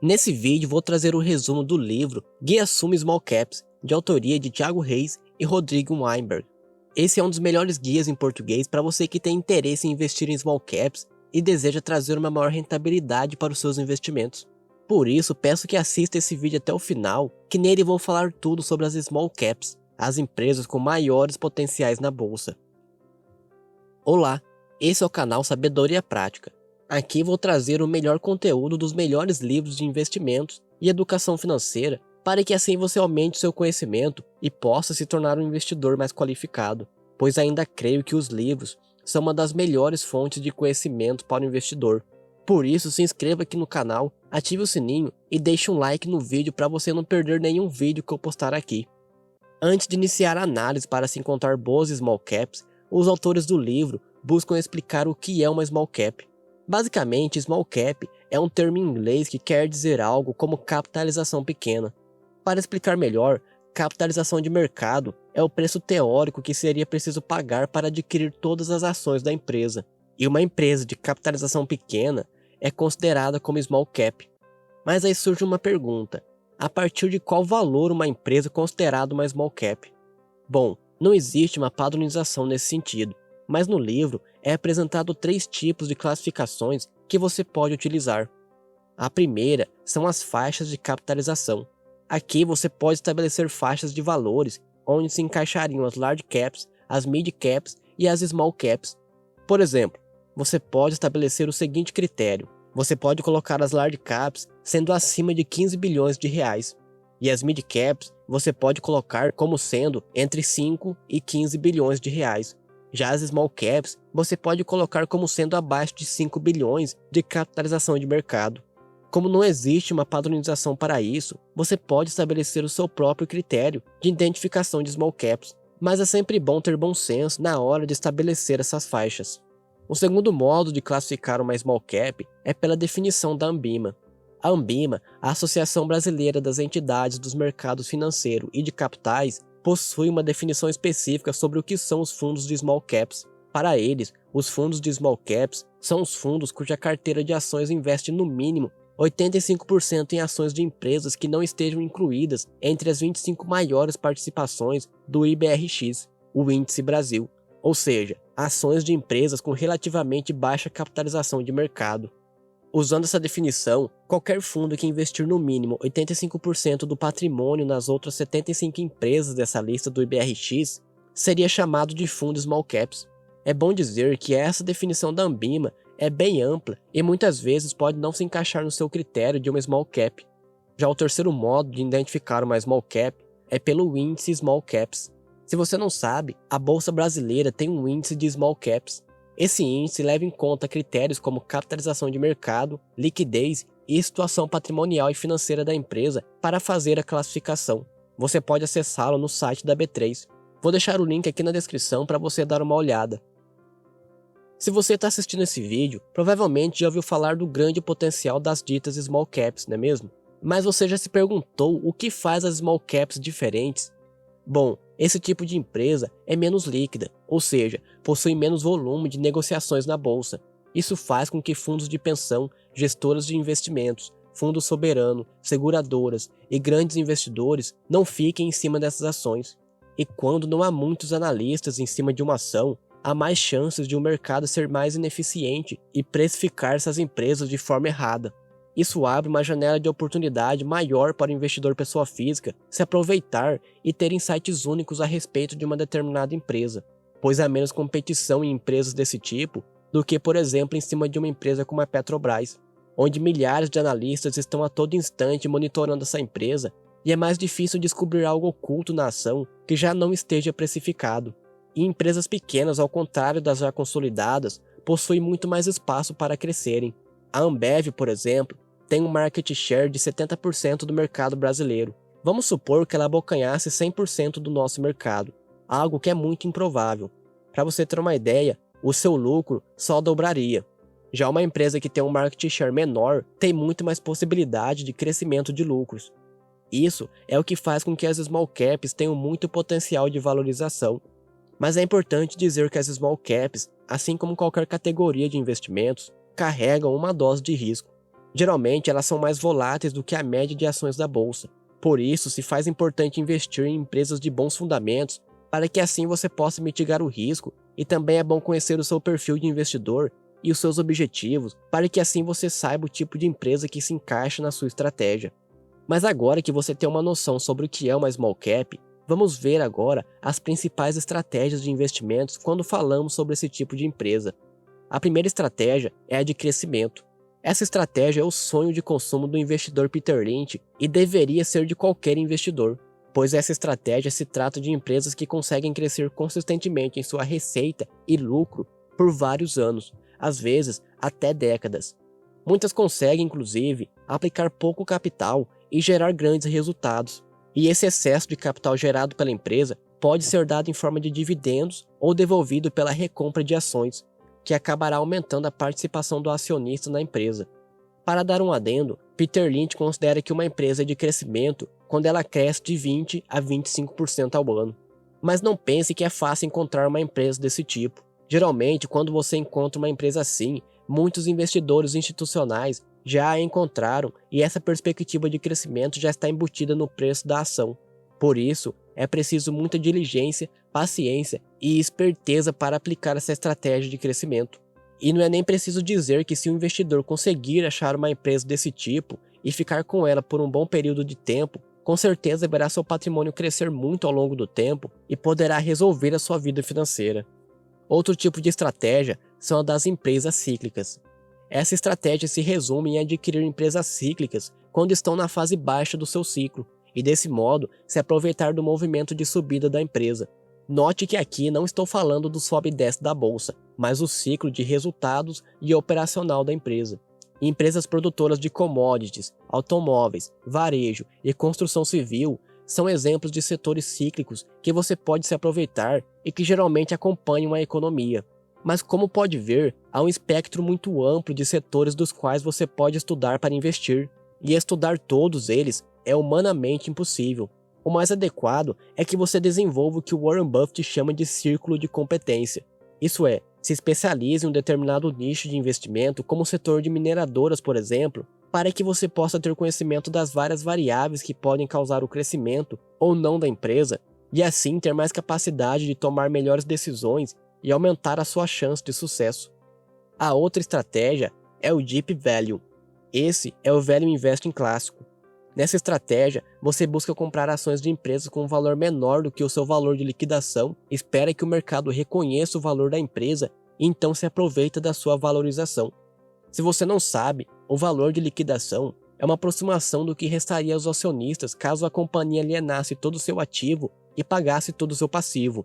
Nesse vídeo vou trazer o resumo do livro Guia Sumo Small Caps, de autoria de Thiago Reis e Rodrigo Weinberg. Esse é um dos melhores guias em português para você que tem interesse em investir em small caps e deseja trazer uma maior rentabilidade para os seus investimentos. Por isso, peço que assista esse vídeo até o final, que nele vou falar tudo sobre as small caps, as empresas com maiores potenciais na bolsa. Olá, esse é o canal Sabedoria Prática. Aqui vou trazer o melhor conteúdo dos melhores livros de investimentos e educação financeira para que assim você aumente seu conhecimento e possa se tornar um investidor mais qualificado, pois ainda creio que os livros são uma das melhores fontes de conhecimento para o investidor. Por isso, se inscreva aqui no canal, ative o sininho e deixe um like no vídeo para você não perder nenhum vídeo que eu postar aqui. Antes de iniciar a análise para se encontrar boas small caps, os autores do livro buscam explicar o que é uma small cap. Basicamente, small cap é um termo em inglês que quer dizer algo como capitalização pequena. Para explicar melhor, capitalização de mercado é o preço teórico que seria preciso pagar para adquirir todas as ações da empresa. E uma empresa de capitalização pequena é considerada como small cap. Mas aí surge uma pergunta: a partir de qual valor uma empresa é considerada uma small cap? Bom, não existe uma padronização nesse sentido, mas no livro é apresentado 3 tipos de classificações que você pode utilizar. A primeira são as faixas de capitalização. Aqui você pode estabelecer faixas de valores, onde se encaixariam as large caps, as mid caps e as small caps. Por exemplo, você pode estabelecer o seguinte critério: você pode colocar as large caps sendo acima de 15 bilhões de reais, e as mid caps você pode colocar como sendo entre 5 e 15 bilhões de reais. Já as small caps você pode colocar como sendo abaixo de 5 bilhões de capitalização de mercado. Como não existe uma padronização para isso, você pode estabelecer o seu próprio critério de identificação de small caps, mas é sempre bom ter bom senso na hora de estabelecer essas faixas. O segundo modo de classificar uma small cap é pela definição da Anbima. A Anbima, a Associação Brasileira das Entidades dos Mercados Financeiro e de Capitais, possui uma definição específica sobre o que são os fundos de small caps. Para eles, os fundos de small caps são os fundos cuja carteira de ações investe no mínimo 85% em ações de empresas que não estejam incluídas entre as 25 maiores participações do IBRX, o Índice Brasil, ou seja, ações de empresas com relativamente baixa capitalização de mercado. Usando essa definição, qualquer fundo que investir no mínimo 85% do patrimônio nas outras 75 empresas dessa lista do IBRX seria chamado de fundo small caps. É bom dizer que essa definição da Anbima é bem ampla e muitas vezes pode não se encaixar no seu critério de uma small cap. Já o terceiro modo de identificar uma small cap é pelo índice Small Caps. Se você não sabe, a Bolsa Brasileira tem um índice de small caps. Esse índice leva em conta critérios como capitalização de mercado, liquidez e situação patrimonial e financeira da empresa para fazer a classificação. Você pode acessá-lo no site da B3. Vou deixar o link aqui na descrição para você dar uma olhada. Se você está assistindo esse vídeo, provavelmente já ouviu falar do grande potencial das ditas small caps, não é mesmo? Mas você já se perguntou o que faz as small caps diferentes? Bom, esse tipo de empresa é menos líquida, ou seja, possui menos volume de negociações na bolsa. Isso faz com que fundos de pensão, gestoras de investimentos, fundos soberanos, seguradoras e grandes investidores não fiquem em cima dessas ações. E quando não há muitos analistas em cima de uma ação, há mais chances de o mercado ser mais ineficiente e precificar essas empresas de forma errada. Isso abre uma janela de oportunidade maior para o investidor pessoa física se aproveitar e ter insights únicos a respeito de uma determinada empresa, pois há menos competição em empresas desse tipo do que, por exemplo, em cima de uma empresa como a Petrobras, onde milhares de analistas estão a todo instante monitorando essa empresa e é mais difícil descobrir algo oculto na ação que já não esteja precificado. E empresas pequenas, ao contrário das já consolidadas, possuem muito mais espaço para crescerem. A Ambev, por exemplo, tem um market share de 70% do mercado brasileiro. Vamos supor que ela abocanhasse 100% do nosso mercado, algo que é muito improvável. Para você ter uma ideia, o seu lucro só dobraria. Já uma empresa que tem um market share menor tem muito mais possibilidade de crescimento de lucros. Isso é o que faz com que as small caps tenham muito potencial de valorização. Mas é importante dizer que as small caps, assim como qualquer categoria de investimentos, carregam uma dose de risco. Geralmente elas são mais voláteis do que a média de ações da bolsa. Por isso, se faz importante investir em empresas de bons fundamentos, para que assim você possa mitigar o risco, e também é bom conhecer o seu perfil de investidor e os seus objetivos, para que assim você saiba o tipo de empresa que se encaixa na sua estratégia. Mas agora que você tem uma noção sobre o que é uma small cap, vamos ver agora as principais estratégias de investimentos quando falamos sobre esse tipo de empresa. A primeira estratégia é a de crescimento. Essa estratégia é o sonho de consumo do investidor Peter Lynch e deveria ser de qualquer investidor, pois essa estratégia se trata de empresas que conseguem crescer consistentemente em sua receita e lucro por vários anos, às vezes até décadas. Muitas conseguem, inclusive, aplicar pouco capital e gerar grandes resultados. E esse excesso de capital gerado pela empresa pode ser dado em forma de dividendos ou devolvido pela recompra de ações, que acabará aumentando a participação do acionista na empresa. Para dar um adendo, Peter Lynch considera que uma empresa é de crescimento quando ela cresce de 20 a 25% ao ano. Mas não pense que é fácil encontrar uma empresa desse tipo. Geralmente, quando você encontra uma empresa assim, muitos investidores institucionais já a encontraram e essa perspectiva de crescimento já está embutida no preço da ação. Por isso, é preciso muita diligência, paciência e esperteza para aplicar essa estratégia de crescimento. E não é nem preciso dizer que se o investidor conseguir achar uma empresa desse tipo e ficar com ela por um bom período de tempo, com certeza verá seu patrimônio crescer muito ao longo do tempo e poderá resolver a sua vida financeira. Outro tipo de estratégia são a das empresas cíclicas. Essa estratégia se resume em adquirir empresas cíclicas quando estão na fase baixa do seu ciclo, e desse modo se aproveitar do movimento de subida da empresa. Note que aqui não estou falando do sobe e desce da bolsa, mas o ciclo de resultados e operacional da empresa. Empresas produtoras de commodities, automóveis, varejo e construção civil são exemplos de setores cíclicos que você pode se aproveitar e que geralmente acompanham a economia. Mas como pode ver, há um espectro muito amplo de setores dos quais você pode estudar para investir, e estudar todos eles é humanamente impossível. O mais adequado é que você desenvolva o que Warren Buffett chama de círculo de competência. Isso é, se especialize em um determinado nicho de investimento, como o setor de mineradoras, por exemplo, para que você possa ter conhecimento das várias variáveis que podem causar o crescimento ou não da empresa, e assim ter mais capacidade de tomar melhores decisões e aumentar a sua chance de sucesso. A outra estratégia é o Deep Value. Esse é o Value Investing clássico. Nessa estratégia, você busca comprar ações de empresas com um valor menor do que o seu valor de liquidação, espera que o mercado reconheça o valor da empresa e então se aproveita da sua valorização. Se você não sabe, o valor de liquidação é uma aproximação do que restaria aos acionistas caso a companhia alienasse todo o seu ativo e pagasse todo o seu passivo.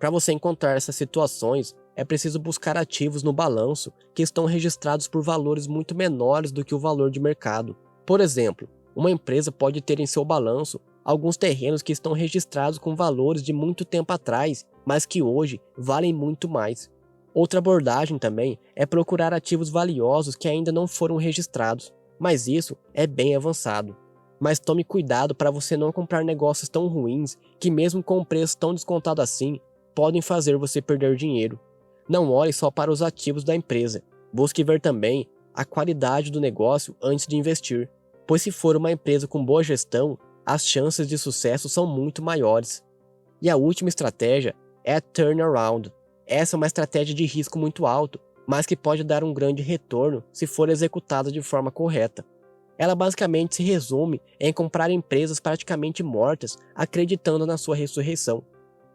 Para você encontrar essas situações, é preciso buscar ativos no balanço que estão registrados por valores muito menores do que o valor de mercado. Por exemplo, uma empresa pode ter em seu balanço alguns terrenos que estão registrados com valores de muito tempo atrás, mas que hoje valem muito mais. Outra abordagem também é procurar ativos valiosos que ainda não foram registrados, mas isso é bem avançado. Mas tome cuidado para você não comprar negócios tão ruins que mesmo com um preço tão descontado assim, podem fazer você perder dinheiro. Não olhe só para os ativos da empresa, busque ver também a qualidade do negócio antes de investir, pois se for uma empresa com boa gestão, as chances de sucesso são muito maiores. E a última estratégia é a turnaround. Essa é uma estratégia de risco muito alto, mas que pode dar um grande retorno se for executada de forma correta. Ela basicamente se resume em comprar empresas praticamente mortas, acreditando na sua ressurreição.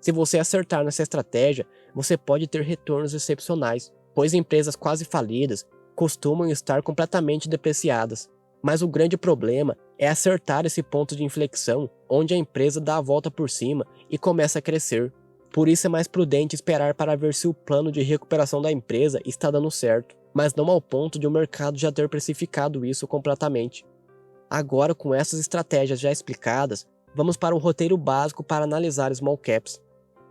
Se você acertar nessa estratégia, você pode ter retornos excepcionais, pois empresas quase falidas costumam estar completamente depreciadas. Mas o grande problema é acertar esse ponto de inflexão onde a empresa dá a volta por cima e começa a crescer. Por isso é mais prudente esperar para ver se o plano de recuperação da empresa está dando certo, mas não ao ponto de o mercado já ter precificado isso completamente. Agora, com essas estratégias já explicadas, vamos para o roteiro básico para analisar small caps.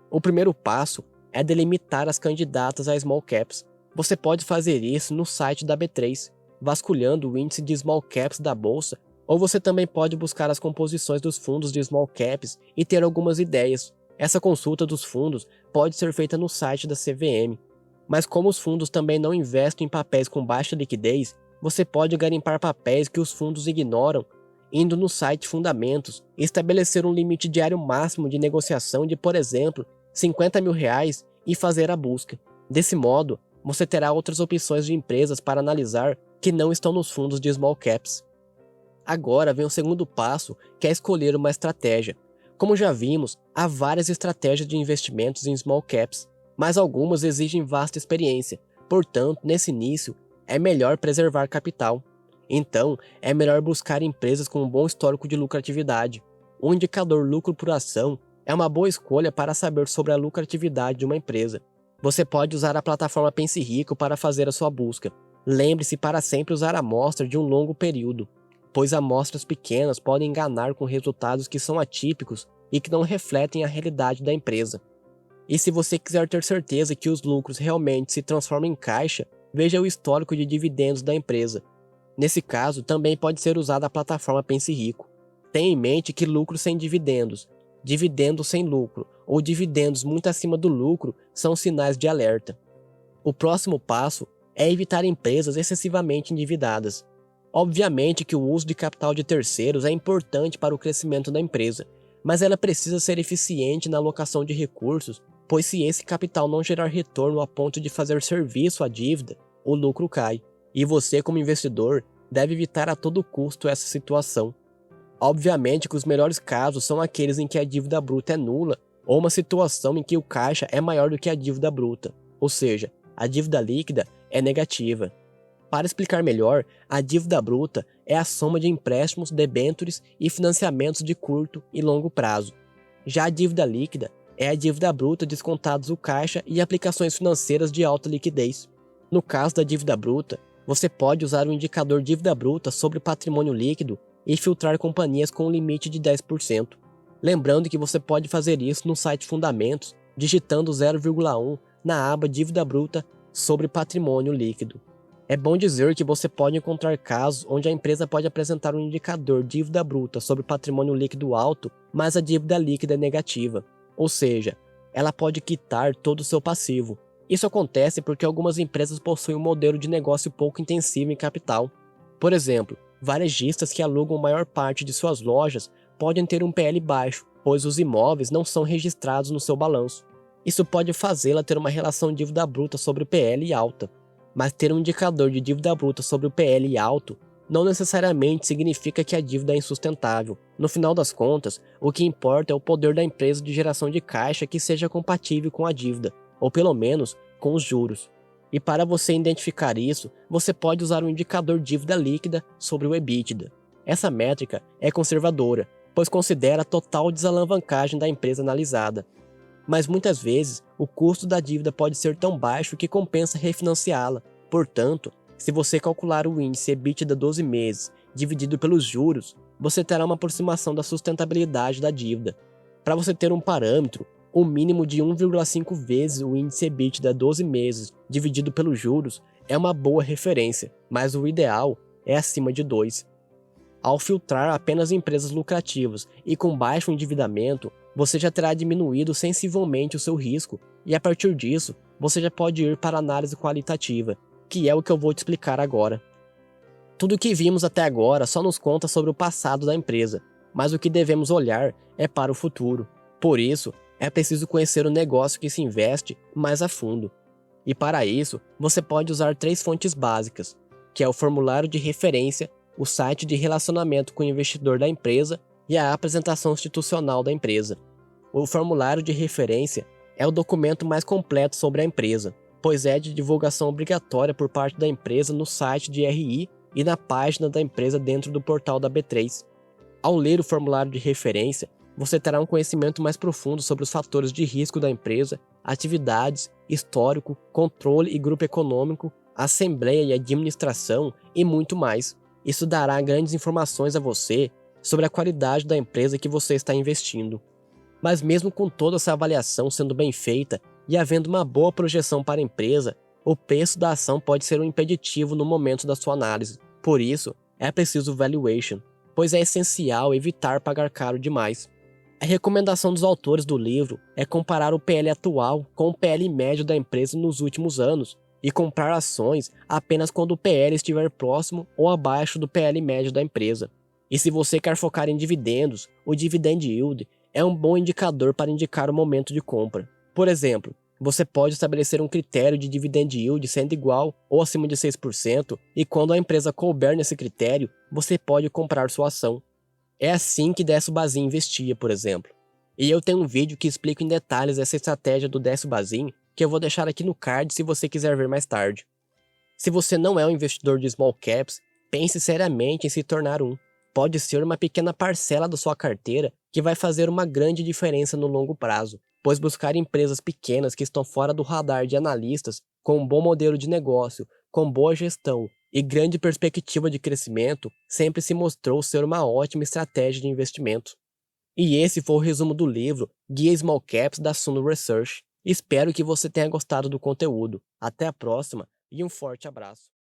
O primeiro passo é delimitar as candidatas a small caps. Você pode fazer isso no site da B3, vasculhando o índice de small caps da bolsa, ou você também pode buscar as composições dos fundos de small caps e ter algumas ideias. Essa consulta dos fundos pode ser feita no site da CVM. Mas como os fundos também não investem em papéis com baixa liquidez, você pode garimpar papéis que os fundos ignoram, indo no site Fundamentos e estabelecer um limite diário máximo de negociação de, por exemplo, R$ 50.000 e fazer a busca. Desse modo, você terá outras opções de empresas para analisar que não estão nos fundos de small caps. Agora vem o segundo passo, que é escolher uma estratégia. Como já vimos, há várias estratégias de investimentos em small caps, mas algumas exigem vasta experiência. Portanto, nesse início, é melhor preservar capital. Então, é melhor buscar empresas com um bom histórico de lucratividade. O indicador lucro por ação é uma boa escolha para saber sobre a lucratividade de uma empresa. Você pode usar a plataforma Pense Rico para fazer a sua busca. Lembre-se para sempre usar a amostra de um longo período, pois amostras pequenas podem enganar com resultados que são atípicos e que não refletem a realidade da empresa. E se você quiser ter certeza que os lucros realmente se transformam em caixa, veja o histórico de dividendos da empresa. Nesse caso, também pode ser usada a plataforma Pense Rico. Tenha em mente que lucros sem dividendos, dividendos sem lucro ou dividendos muito acima do lucro são sinais de alerta. O próximo passo é evitar empresas excessivamente endividadas. Obviamente que o uso de capital de terceiros é importante para o crescimento da empresa, mas ela precisa ser eficiente na alocação de recursos, pois se esse capital não gerar retorno a ponto de fazer serviço à dívida, o lucro cai, e você, como investidor, deve evitar a todo custo essa situação. Obviamente que os melhores casos são aqueles em que a dívida bruta é nula ou uma situação em que o caixa é maior do que a dívida bruta, ou seja, a dívida líquida é negativa. Para explicar melhor, a dívida bruta é a soma de empréstimos, debêntures e financiamentos de curto e longo prazo. Já a dívida líquida é a dívida bruta descontados o caixa e aplicações financeiras de alta liquidez. No caso da dívida bruta, você pode usar o indicador dívida bruta sobre patrimônio líquido e filtrar companhias com um limite de 10%. Lembrando que você pode fazer isso no site Fundamentos, digitando 0,1 na aba dívida bruta sobre patrimônio líquido. É bom dizer que você pode encontrar casos onde a empresa pode apresentar um indicador dívida bruta sobre patrimônio líquido alto, mas a dívida líquida é negativa, ou seja, ela pode quitar todo o seu passivo. Isso acontece porque algumas empresas possuem um modelo de negócio pouco intensivo em capital. Por exemplo, varejistas que alugam maior parte de suas lojas podem ter um PL baixo, pois os imóveis não são registrados no seu balanço. Isso pode fazê-la ter uma relação dívida bruta sobre o PL alta. Mas ter um indicador de dívida bruta sobre o PL alto não necessariamente significa que a dívida é insustentável. No final das contas, o que importa é o poder da empresa de geração de caixa que seja compatível com a dívida, ou pelo menos com os juros. E para você identificar isso, você pode usar o indicador dívida líquida sobre o EBITDA. Essa métrica é conservadora, pois considera a total desalavancagem da empresa analisada. Mas muitas vezes, o custo da dívida pode ser tão baixo que compensa refinanciá-la. Portanto, se você calcular o índice EBITDA 12 meses dividido pelos juros, você terá uma aproximação da sustentabilidade da dívida. Para você ter um parâmetro, o mínimo de 1,5 vezes o índice EBITDA 12 meses dividido pelos juros é uma boa referência, mas o ideal é acima de 2. Ao filtrar apenas empresas lucrativas e com baixo endividamento, você já terá diminuído sensivelmente o seu risco e a partir disso, você já pode ir para a análise qualitativa, que é o que eu vou te explicar agora. Tudo o que vimos até agora só nos conta sobre o passado da empresa, mas o que devemos olhar é para o futuro. Por isso, é preciso conhecer o negócio que se investe mais a fundo. E para isso, você pode usar 3 fontes básicas, que é o formulário de referência, o site de relacionamento com o investidor da empresa e a apresentação institucional da empresa. O formulário de referência é o documento mais completo sobre a empresa, pois é de divulgação obrigatória por parte da empresa no site de RI e na página da empresa dentro do portal da B3. Ao ler o formulário de referência, você terá um conhecimento mais profundo sobre os fatores de risco da empresa, atividades, histórico, controle e grupo econômico, assembleia e administração e muito mais. Isso dará grandes informações a você sobre a qualidade da empresa que você está investindo. Mas mesmo com toda essa avaliação sendo bem feita e havendo uma boa projeção para a empresa, o preço da ação pode ser um impeditivo no momento da sua análise. Por isso, é preciso valuation, pois é essencial evitar pagar caro demais. A recomendação dos autores do livro é comparar o PL atual com o PL médio da empresa nos últimos anos e comprar ações apenas quando o PL estiver próximo ou abaixo do PL médio da empresa. E se você quer focar em dividendos, o Dividend Yield é um bom indicador para indicar o momento de compra. Por exemplo, você pode estabelecer um critério de Dividend Yield sendo igual ou acima de 6%, e quando a empresa couber nesse critério, você pode comprar sua ação. É assim que Décio Bazin investia, por exemplo. E eu tenho um vídeo que explica em detalhes essa estratégia do Décio Bazin, que eu vou deixar aqui no card se você quiser ver mais tarde. Se você não é um investidor de small caps, pense seriamente em se tornar um. Pode ser uma pequena parcela da sua carteira que vai fazer uma grande diferença no longo prazo, pois buscar empresas pequenas que estão fora do radar de analistas, com um bom modelo de negócio, com boa gestão e grande perspectiva de crescimento, sempre se mostrou ser uma ótima estratégia de investimento. E esse foi o resumo do livro Guia Small Caps da Suno Research. Espero que você tenha gostado do conteúdo. Até a próxima e um forte abraço.